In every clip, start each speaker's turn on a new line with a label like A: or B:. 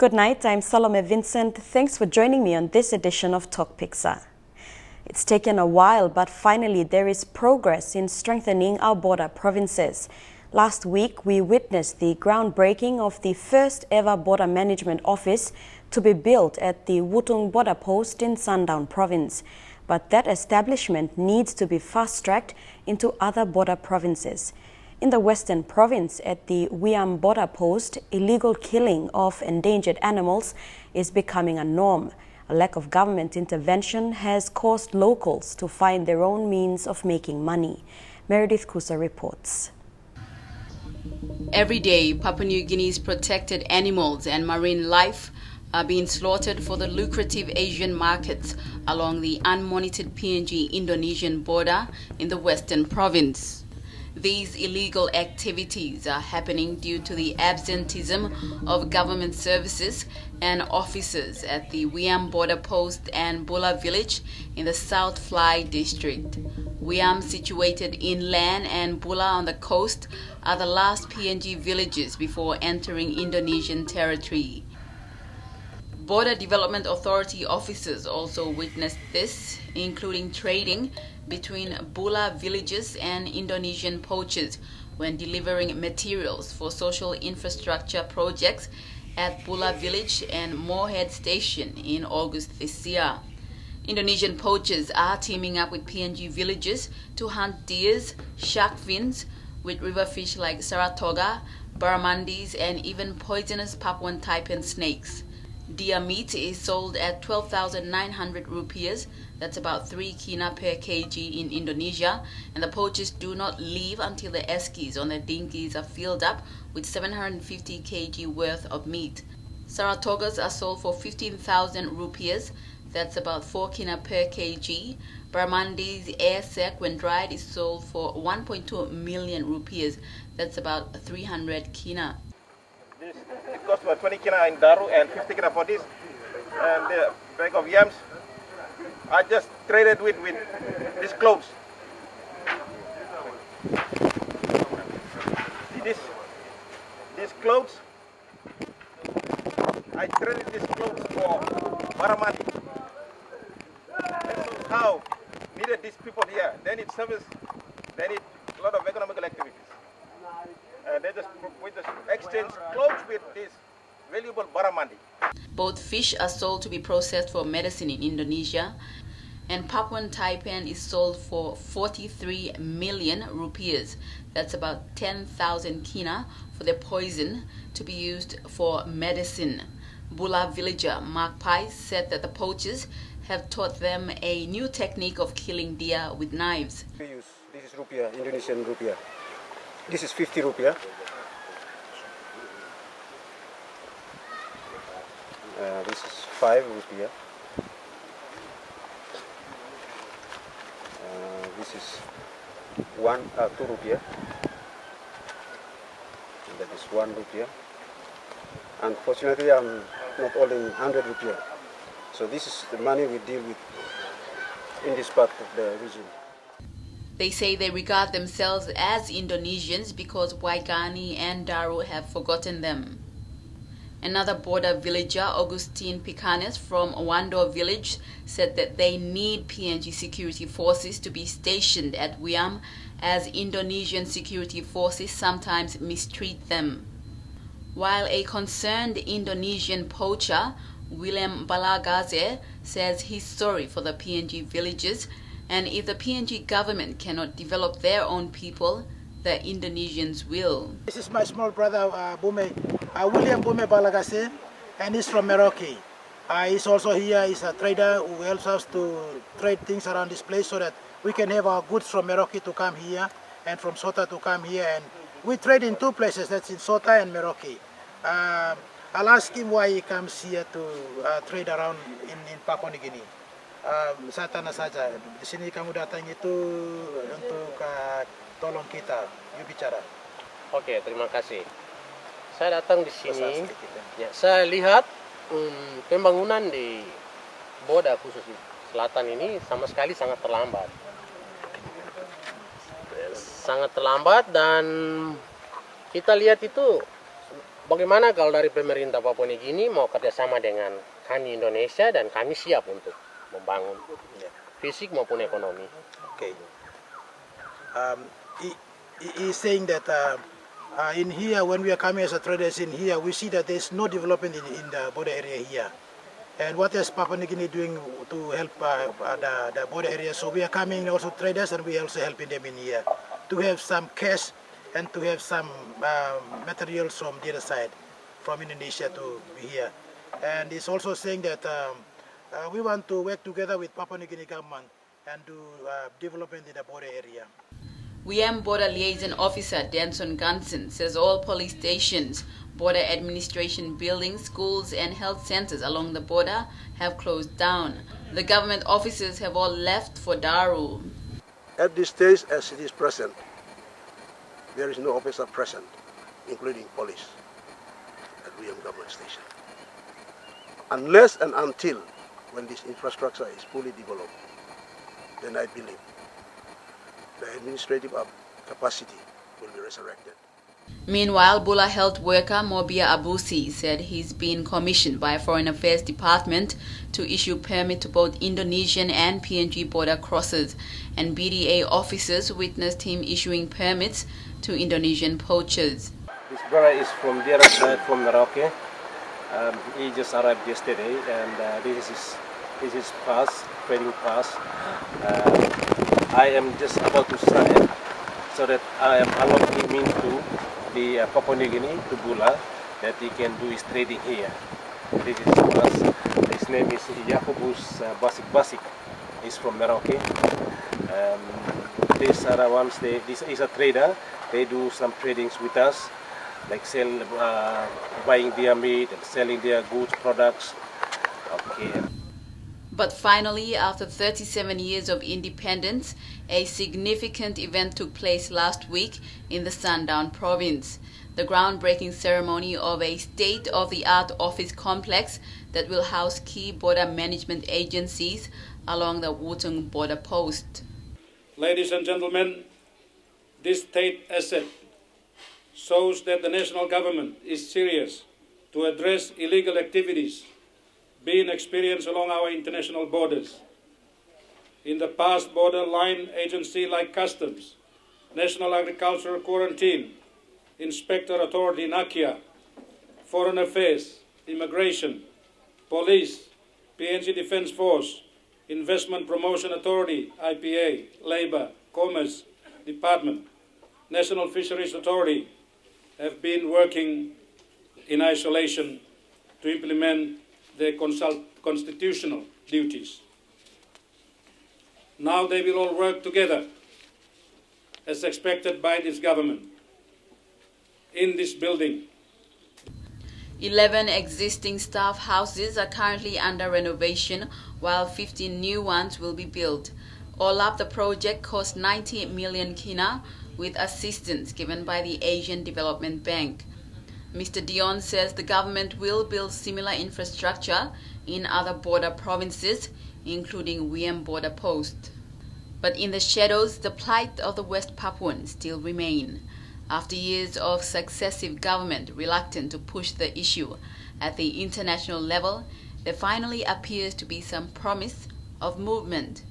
A: Good night, I'm Salome Vincent. Thanks for joining me on this edition of TokPiksa. It's taken a while, but finally there is progress in strengthening our border provinces. Last week, we witnessed the groundbreaking of the first ever border management office to be built at the Wutung border post in Sandaun province. But that establishment needs to be fast-tracked into other border provinces. In the Western Province at the Wiam border post, illegal killing of endangered animals is becoming a norm. A lack of government intervention has caused locals to find their own means of making money. Meredith Kusa reports.
B: Every day, Papua New Guinea's protected animals and marine life are being slaughtered for the lucrative Asian markets along the unmonitored PNG-Indonesian border in the Western Province. These illegal activities are happening due to the absenteeism of government services and officers at the Wiam border post and Bula village in the South Fly district. Wiam, situated inland, and Bula on the coast are the last PNG villages before entering Indonesian territory. Border Development Authority officers also witnessed this, including trading between Bula villages and Indonesian poachers when delivering materials for social infrastructure projects at Bula village and Moorhead station in August this year. Indonesian poachers are teaming up with PNG villagers to hunt deers, shark fins with river fish like Saratoga, barramundis, and even poisonous Papuan taipan snakes. Deer meat is sold at 12,900 rupiahs, that's about 3 kina per kg in Indonesia, and the poachers do not leave until the eskies on their dinghies are filled up with 750 kg worth of meat. Saratogas are sold for 15,000 rupiahs, that's about 4 kina per kg. Barramundis air sec when dried is sold for 1.2 million rupiahs, that's about 300 kina.
C: It costs about 20 kina in Daru and 50 kina for this. And the bag of yams, I just traded with these clothes. See these clothes, I traded these clothes for Baramandi. That shows how needed these people here. They need service, they need a lot of economical activities. They just exchange clothes with this valuable baramandi.
B: Both fish are sold to be processed for medicine in Indonesia, and Papuan taipan is sold for 43 million rupiahs. That's about 10,000 kina for their poison to be used for medicine. Bula villager Mark Pai said that the poachers have taught them a new technique of killing deer with knives.
D: This is rupiah, Indonesian rupiah. This is 50 rupiah. This is 5 rupiah. This is 2 rupiah. And that is 1 rupiah. Unfortunately, I'm not holding 100 rupiah. So this is the money we deal with in this part of the region.
B: They say they regard themselves as Indonesians because Waigani and Daru have forgotten them. Another border villager, Augustine Picanes from Wando village, said that they need PNG security forces to be stationed at Wiam as Indonesian security forces sometimes mistreat them. While a concerned Indonesian poacher, Willem Balagaze, says he's sorry for the PNG villagers, and if the PNG government cannot develop their own people, the Indonesians will.
E: This is my small brother, William Bume Balagase, and he's from Merauke. He's also here, he's a trader who helps us to trade things around this place so that we can have our goods from Merauke to come here and from Sota to come here. And we trade in 2 places, that's in Sota and Merauke. I'll ask him why he comes here to trade around in Papua New Guinea. Saya tanya saja, di sini kamu datang itu untuk tolong kita, you bicara.
F: Oke, terima kasih. Saya datang di sini, ya, saya lihat pembangunan di border khusus selatan ini sama sekali sangat terlambat. Sangat terlambat dan kita lihat itu Bagaimana kalau dari pemerintah Papua New Guinea mau kerjasama dengan kami Indonesia, dan kami siap untuk membangun fisik maupun ekonomi.
E: Okay. He is saying that in here, when we are coming as a traders in here, we see that there is no development in the border area here. And what is Papua New Guinea doing to help the border area? So we are coming also traders, and we are also helping them in here to have some cash and to have some materials from the other side, from Indonesia to here. And he's also saying that we want to work together with Papua New Guinea government and do development in the border area.
B: WM Border Liaison Officer Denson Gunson says all police stations, border administration buildings, schools and health centers along the border have closed down. The government officers have all left for Daru.
D: At this stage, as it is present, there is no officer present, including police, at WM government station. Unless and until when this infrastructure is fully developed, then I believe the administrative capacity will be resurrected.
B: Meanwhile, Bula health worker Mobia Abusi said he's been commissioned by Foreign Affairs Department to issue permit to both Indonesian and PNG border crossers, and BDA officers witnessed him issuing permits to Indonesian poachers.
G: This brother is from the other side, from Merauke. He just arrived yesterday, and this is his pass, trading pass. I am just about to sign it so that I am allowing him to the Papua New Guinea, to Bula, that he can do his trading here. This is his pass. His name is Yakubus Basik. He's from Merauke. These are the ones, this is a trader. They do some tradings with us, like buying their meat and selling their goods, products. Okay.
B: But finally, after 37 years of independence, a significant event took place last week in the Sandaun province. The groundbreaking ceremony of a state-of-the-art office complex that will house key border management agencies along the Wutung border post.
H: Ladies and gentlemen, this state asset shows that the national government is serious to address illegal activities being experienced along our international borders. In the past, borderline agencies like Customs, National Agricultural Quarantine, Inspector Authority NACIA, Foreign Affairs, Immigration, Police, PNG Defense Force, Investment Promotion Authority, IPA, Labor, Commerce Department, National Fisheries Authority have been working in isolation to implement their constitutional duties. Now they will all work together as expected by this government in this building.
B: 11 existing staff houses are currently under renovation, while 15 new ones will be built. All up, the project cost 90 million kina, with assistance given by the Asian Development Bank. Mr. Dion says the government will build similar infrastructure in other border provinces, including WM border post. But in the shadows, the plight of the West Papuans still remain. After years of successive government reluctant to push the issue at the international level, there finally appears to be some promise of movement.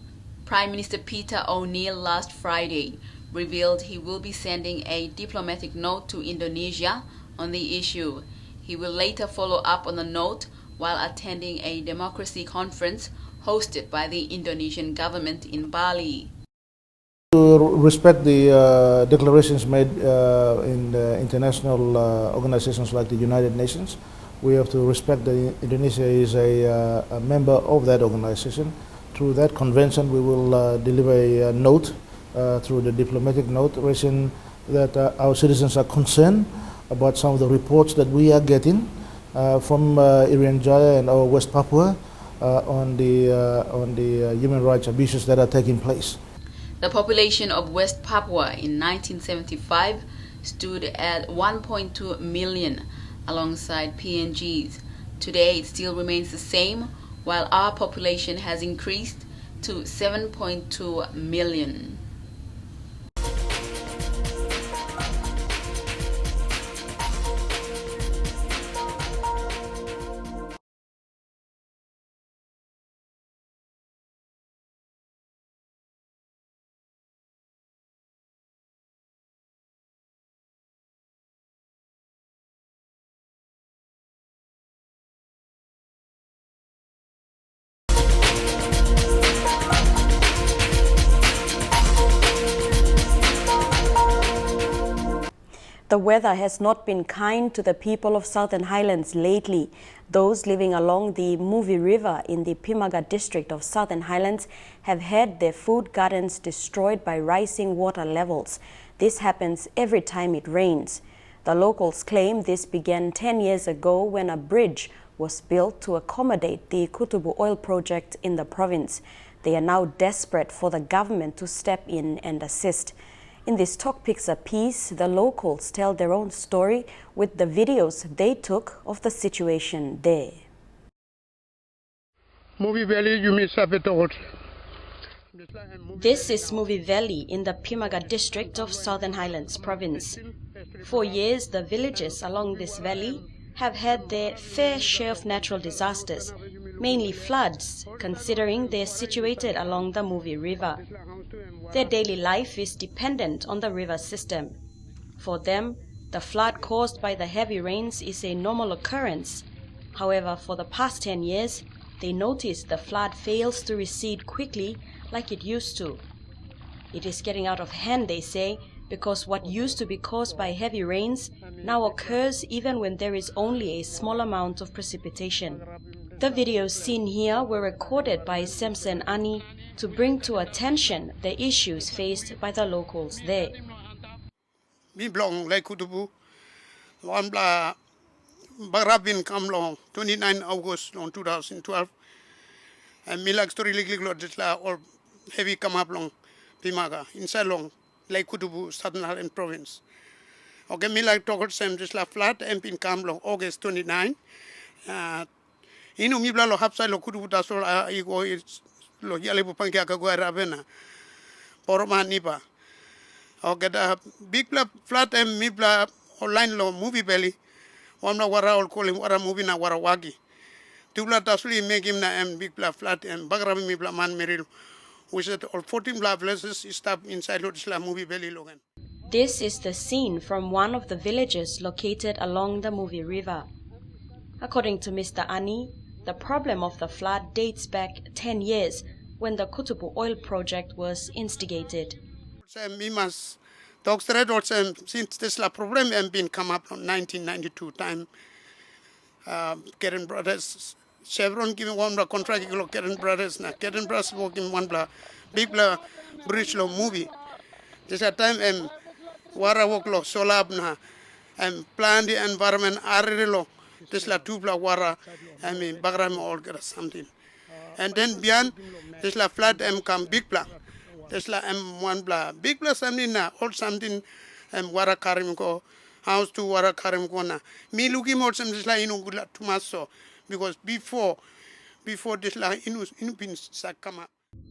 B: Prime Minister Peter O'Neill last Friday revealed he will be sending a diplomatic note to Indonesia on the issue. He will later follow up on the note while attending a democracy conference hosted by the Indonesian government in Bali.
I: To respect the declarations made in the international organizations like the United Nations, we have to respect that Indonesia is a member of that organization. Through that convention, we will deliver a note through the diplomatic note, raising that our citizens are concerned about some of the reports that we are getting from Irian Jaya and our West Papua on the human rights abuses that are taking place.
B: The population of West Papua in 1975 stood at 1.2 million alongside PNG's. Today it still remains the same, while our population has increased to 7.2 million.
A: The weather has not been kind to the people of Southern Highlands lately. Those living along the Muvi River in the Pimaga district of Southern Highlands have had their food gardens destroyed by rising water levels. This happens every time it rains. The locals claim this began 10 years ago when a bridge was built to accommodate the Kutubu oil project in the province. They are now desperate for the government to step in and assist. In this TokPiksa piece, the locals tell their own story with the videos they took of the situation there. This is Muvi Valley in the Pimaga district of Southern Highlands province. For years, the villages along this valley have had their fair share of natural disasters, mainly floods, considering they're situated along the Muvi River. Their daily life is dependent on the river system. For them, the flood caused by the heavy rains is a normal occurrence. However, for the past 10 years, they notice the flood fails to recede quickly like it used to. It is getting out of hand, they say, because what used to be caused by heavy rains now occurs even when there is only a small amount of precipitation. The videos seen here were recorded by Samson Ani to bring to attention the issues faced by the locals there.
J: Mi blong like Kutubu, one bla Barabin come long 29 August on 2012, and Milag story like or heavy come up long Pimaga inside long like Kutubu, Southern Highland province. Okay, Milag talked some just la flat and pin come long August 29. Inu mi bla lo hapsai lo Kutubu tasol ego is lo yale pangkia kagua ravena. Poroma nipa. Okay, the big flat and mi bla online lo movie belly. Wamna wara all calling wara movie na wara wagi. Tubla tasuli make him na big bla flat and bagrabi mi bla man meril. We said all 14 bla places stop inside lo movie belly logan.
A: This is the scene from one of the villages located along the Muvi River. According to Mr. Ani, the problem of the flood dates back 10 years when the Kutubu oil project was instigated.
J: We must talk straight also since this problem has been come up in 1992 time. Karen Brothers, Chevron giving one contract to Karen Brothers. Karen Brothers working one big bridge lo movie. This time wara work lo solab na plan the environment arilo. This la two wara bagram all get something. And then beyond this la flat come big plan. Tesla M1 bla big bla something na or something wara karim ko house to wara karim ko na me looking more some this la inu good tumaso because before this la inu bin sakama.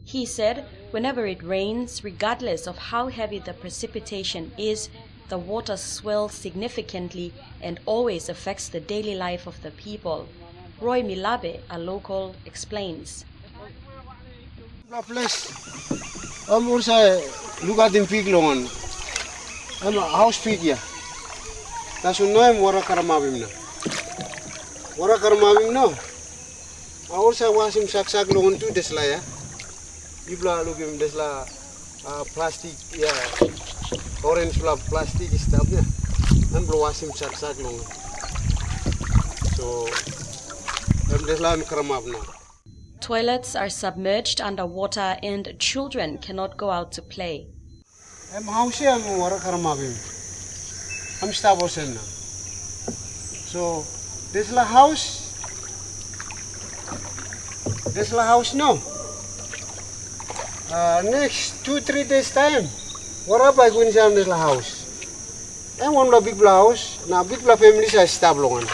A: He said whenever it rains, regardless of how heavy the precipitation is, the water swells significantly and always affects the daily life of the people. Roy Milabe, a local, explains.
K: Also, look at the pig long. I'm a house pig here. That's why I'm wara karamabim na. Wara karamabim no. I also was him sak long to this layer. People are looking this la plastic, yeah, orange plastic stuff there. I'm was him sak long. So I'm this la I'm karamab now.
A: Toilets are submerged underwater and children cannot go out to play.
K: I'm house here, I'm wara karamabim. I'm stable now. So this la house. This la house no. Next 2-3 days time, what up I going to this house? And one big house. Now big family size stable one.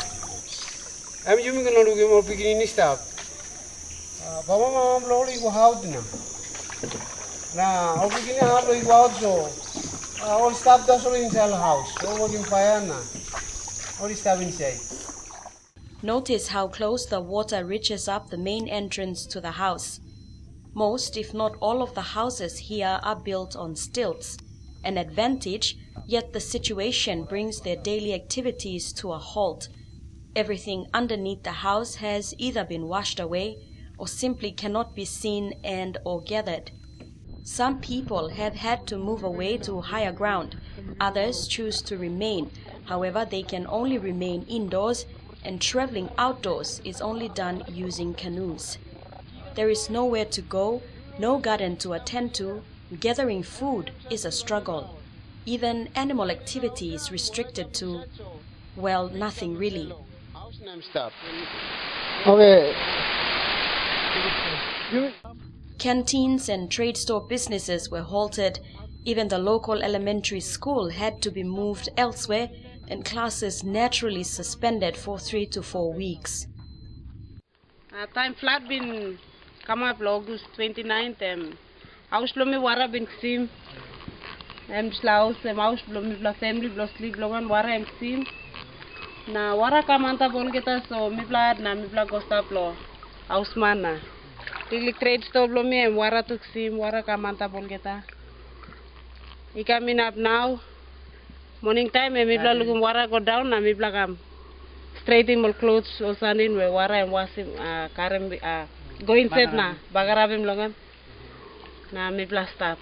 K: I'm using to look more beginning stuff. Papa mama blowing go out now. Now, I'm beginning how to go out so all stuff does all inside the house. So working fire now. All stuff inside.
A: Notice how close the water reaches up the main entrance to the house. Most, if not all of the houses here are built on stilts, an advantage, yet the situation brings their daily activities to a halt. Everything underneath the house has either been washed away or simply cannot be seen and or gathered. Some people have had to move away to higher ground Others choose to remain. However, they can only remain indoors, and traveling outdoors is only done using canoes. There is nowhere to go, no garden to attend to. Gathering food is a struggle. Even animal activity is restricted to, well, nothing really.
K: Okay.
A: Canteens and trade store businesses were halted. Even the local elementary school had to be moved elsewhere, and classes naturally suspended for 3 to 4 weeks.
L: Time flood been come up August 29th. House blow me wara been sim. House blow me bla family blow sleep blow one wara sim. Na wara kamanta bolgeta so mi bla na mi bla gosta blow house mana. Really trade store blow me wara tuk sim wara kamanta bolgeta. He coming up now. Morning time mi bla lugum wara go down na mi bla kam. Straightening my clothes or sanding where wara and washing karem going set na bagarabim longan na mi bla stop.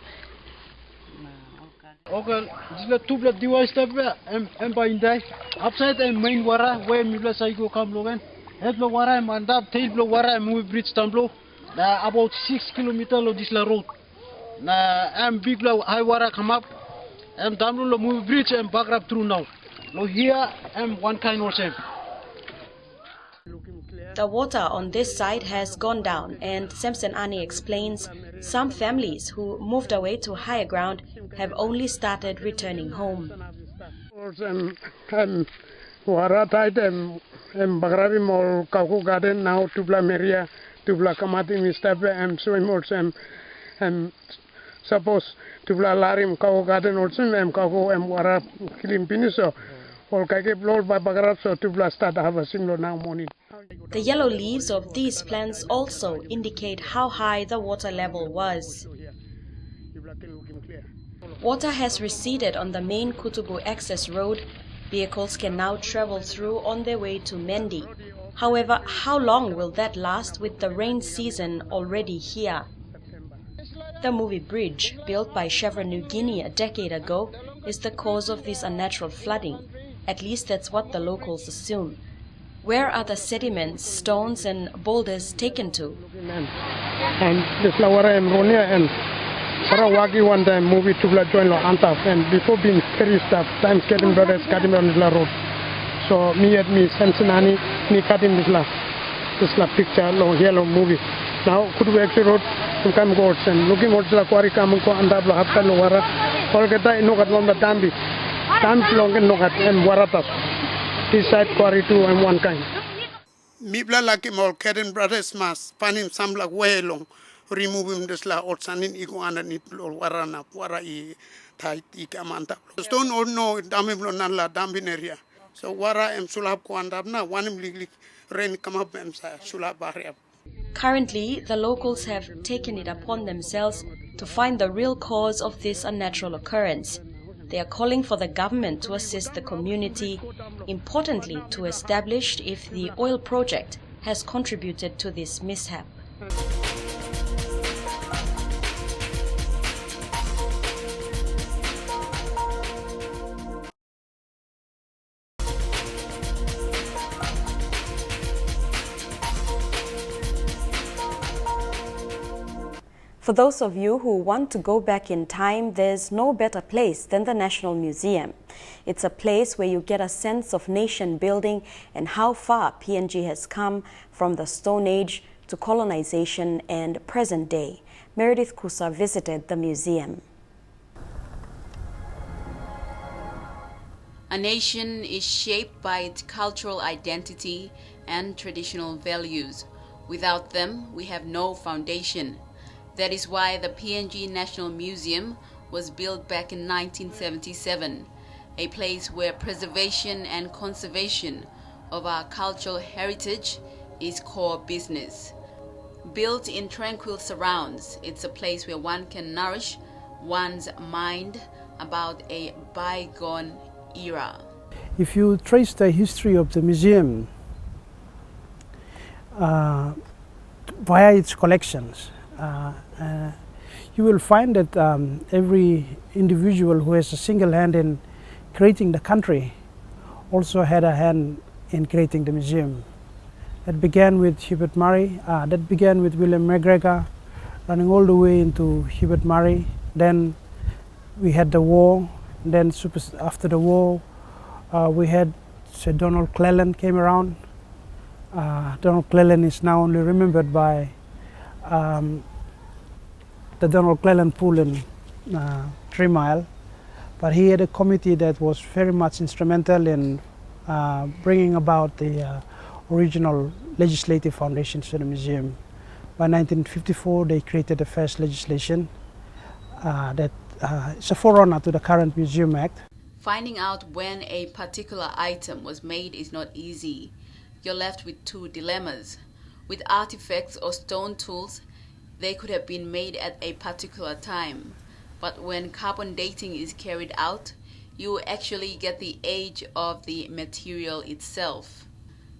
K: Okay, jila tubla diwa step em by day. Upside and main wara where mi bla sai go kam logan. Het blo wara mandap tail blo wara move bridge tamblo. Na about 6 kilometers lo this la road. Na am big blo high wara come up. Am tamblo lo move bridge and bagrab through now. Lo here am one kind of same.
A: The water on this side has gone down, and Samson Ani explains some families who moved away to higher ground have only started returning home.
J: Wara tight bagrabi mol kauku garden now tubla meria tubla kamati mistape swim also suppose tubla larim kauku garden also kauku wara kilimpini so all kake blow by bagrab so tubla start harvesting now morning.
A: The yellow leaves of these plants also indicate how high the water level was. Water has receded on the main Kutubu access road. Vehicles can now travel through on their way to Mendi. However, how long will that last with the rain season already here? The movie bridge, built by Chevron New Guinea a decade ago, is the cause of this unnatural flooding. At least that's what the locals assume. Where are the sediments, stones and boulders taken to?
J: And this lawara and ronia and Parawagi one time movie to join lo antaf and before being ferry stuff times getting brothers cutting on the road. So me at me Sensenani ni cutting this la picture lo yellow movie. Now could we actually road to come goats and looking at la quarry come ko andab lo hapta lo wara all get no gat on the dambi. Dambi long and no gat and waratas. This side quarry two and one kind. Mibla laki mol Karen brothers mas panim some like way long remove him this la or sanin iko underneath warana wara I tight ikamanta. Stone or no damiblo nan la dambin area. So wara em sulab ko andab na wanim ligli rain come up em sa sulab area.
A: Currently, the locals have taken it upon themselves to find the real cause of this unnatural occurrence. They are calling for the government to assist the community, importantly to establish if the oil project has contributed to this mishap. For those of you who want to go back in time, there's no better place than the National Museum. It's a place where you get a sense of nation building and how far PNG has come from the Stone Age to colonization and present day. Meredith Kusa visited the museum.
B: A nation is shaped by its cultural identity and traditional values. Without them, we have no foundation. That is why the PNG National Museum was built back in 1977, a place where preservation and conservation of our cultural heritage is core business. Built in tranquil surrounds, it's a place where one can nourish one's mind about a bygone era.
K: If you trace the history of the museum via its collections,
M: you will find that every individual who has a single hand in creating the country also had a hand in creating the museum. That began with Hubert Murray, that began with William McGregor, running all the way into Hubert Murray. Then we had the war. Then after the war, we had Sir Donald Cleland came around. Donald Cleland is now only remembered by the Donald Cleland pool in 3 Mile, but he had a committee that was very much instrumental in bringing about the original legislative foundations to the museum. By 1954, they created the first legislation that is a forerunner to the current Museum Act.
B: Finding out when a particular item was made is not easy. You're left with two dilemmas. With artifacts or stone tools, they could have been made at a particular time. But when carbon dating is carried out, you actually get the age of the material itself.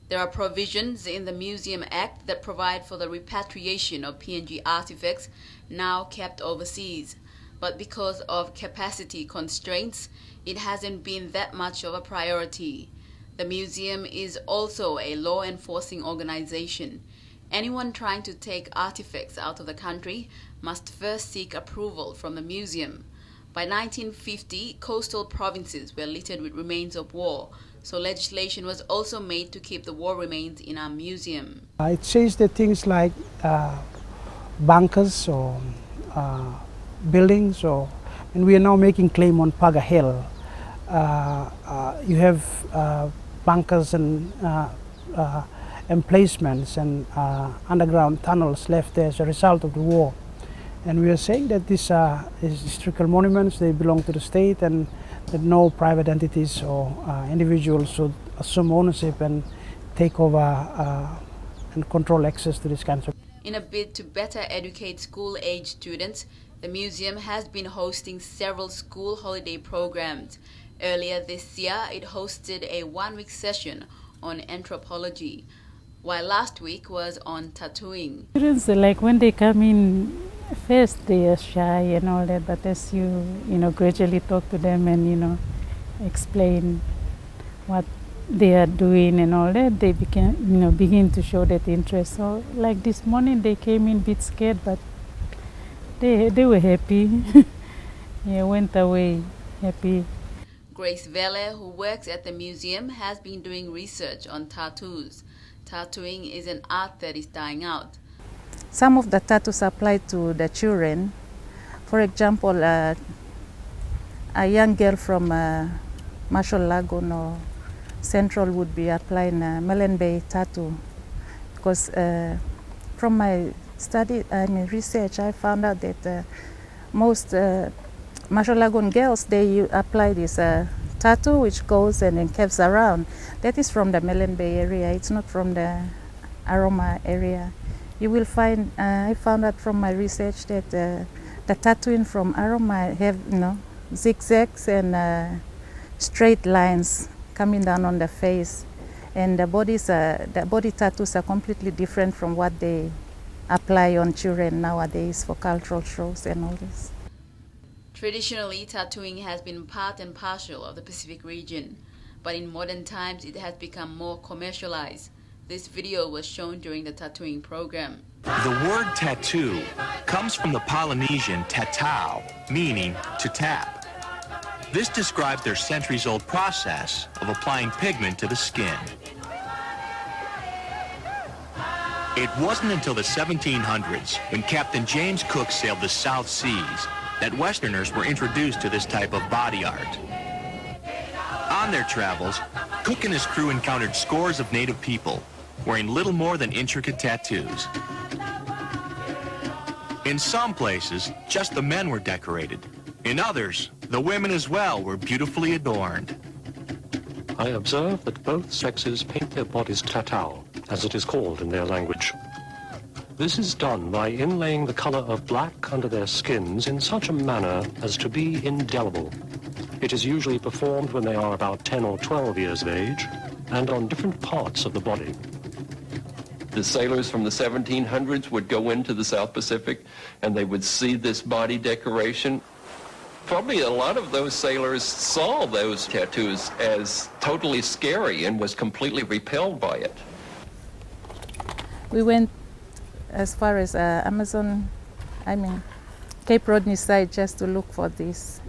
B: There are provisions in the Museum Act that provide for the repatriation of PNG artifacts now kept overseas. But because of capacity constraints, it hasn't been that much of a priority. The museum is also a law enforcing organization. Anyone trying to take artifacts out of the country must first seek approval from the museum. By 1950, coastal provinces were littered with remains of war, so legislation was also made to keep the war remains in our museum.
M: It says that things like bunkers or buildings, and we are now making claim on Paga Hill. You have bunkers and emplacements and underground tunnels left there as a result of the war. And we are saying that these are historical monuments, they belong to the state, and that no private entities or individuals should assume ownership and take over and control access to these kinds of.
B: In a bid to better educate school-age students, the museum has been hosting several school holiday programs. Earlier this year, it hosted a one-week session on anthropology, while last week was on tattooing.
N: Students, like when they come in, first they are shy and all that, but as you gradually talk to them and explain what they are doing and all that, they begin to show that interest. So like this morning they came in a bit scared, but they were happy. Yeah, went away happy.
B: Grace Vele, who works at the museum, has been doing research on tattoos. Tattooing is an art that is dying out.
N: Some of the tattoos apply to the children. For example, a young girl from Marshall Lagoon or Central would be applying a Melon Bay tattoo. Because from my study, research, I found out that most Marshall Lagoon girls, they apply this tattoo which goes and curves around. That is from the Melon Bay area, it's not from the Aroma area. You will find, I found out from my research that the tattooing from Aroma have zigzags and straight lines coming down on the face, and the body tattoos are completely different from what they apply on children nowadays for cultural shows and all this.
B: Traditionally, tattooing has been part and parcel of the Pacific region, but in modern times it has become more commercialized. This video was shown during the tattooing program.
O: The word tattoo comes from the Polynesian tatau, meaning to tap. This describes their centuries-old process of applying pigment to the skin. It wasn't until the 1700s, when Captain James Cook sailed the South Seas, that Westerners were introduced to this type of body art. On their travels, Cook and his crew encountered scores of native people wearing little more than intricate tattoos. In some places, just the men were decorated. In others, the women as well were beautifully adorned.
P: I observe that both sexes paint their bodies tatau, as it is called in their language. This is done by inlaying the color of black under their skins in such a manner as to be indelible. It is usually performed when they are about 10 or 12 years of age and on different parts of the body.
Q: The sailors from the 1700s would go into the South Pacific and they would see this body decoration. Probably a lot of those sailors saw those tattoos as totally scary and was completely repelled by it.
N: We went as far as Cape Rodney side just to look for this.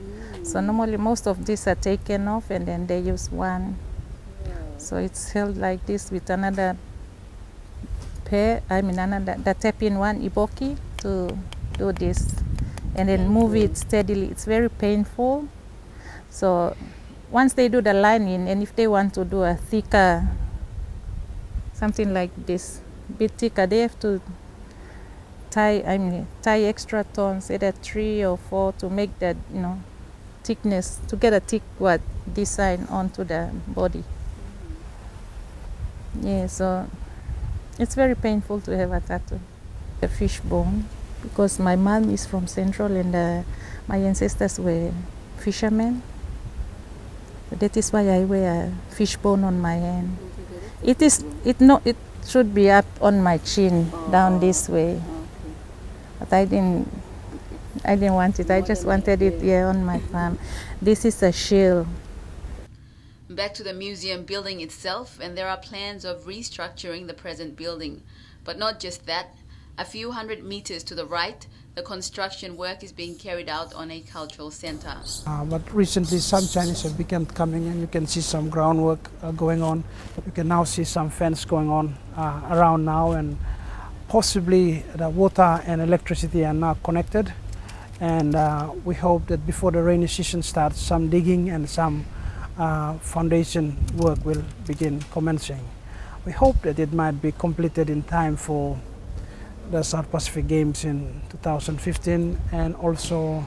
N: So normally most of these are taken off and then they use one. So it's held like this with another pair, the tap-in one, iboki, to do this. And then move it steadily. It's very painful. So once they do the lining, and if they want to do a thicker, something like this, bit thicker, they have to tie extra tones, either 3 or 4, to make that, thickness, to get a thick design onto the body. Yeah, so it's very painful to have a tattoo. A fish bone, because my mom is from Central and my ancestors were fishermen. That is why I wear a fish bone on my hand. It should be up on my chin, down this way. But I didn't want it. I just wanted it here on my palm. This is a shield.
B: Back to the museum building itself, and there are plans of restructuring the present building. But not just that. A few hundred meters to the right, the construction work is being carried out on a cultural center.
M: But recently some Chinese have begun coming in. You can see some groundwork going on. You can now see some fence going on around now, and possibly the water and electricity are now connected. And we hope that before the rainy season starts, some digging and some foundation work will begin commencing. We hope that it might be completed in time for the South Pacific Games in 2015 and also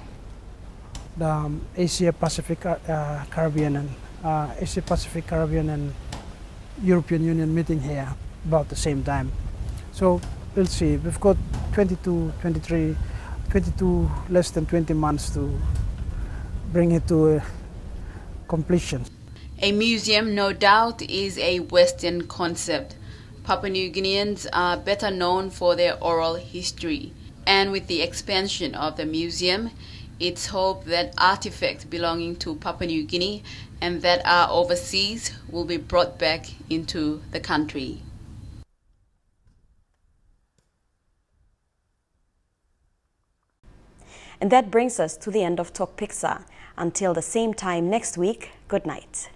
M: the Asia Pacific Caribbean and European Union meeting here about the same time. So we'll see. We've got 22, less than 20 months to bring it to completion.
B: A museum, no doubt, is a Western concept. Papua New Guineans are better known for their oral history. And with the expansion of the museum, it's hoped that artifacts belonging to Papua New Guinea and that are overseas will be brought back into the country.
A: And that brings us to the end of TokPiksa. Until the same time next week, good night.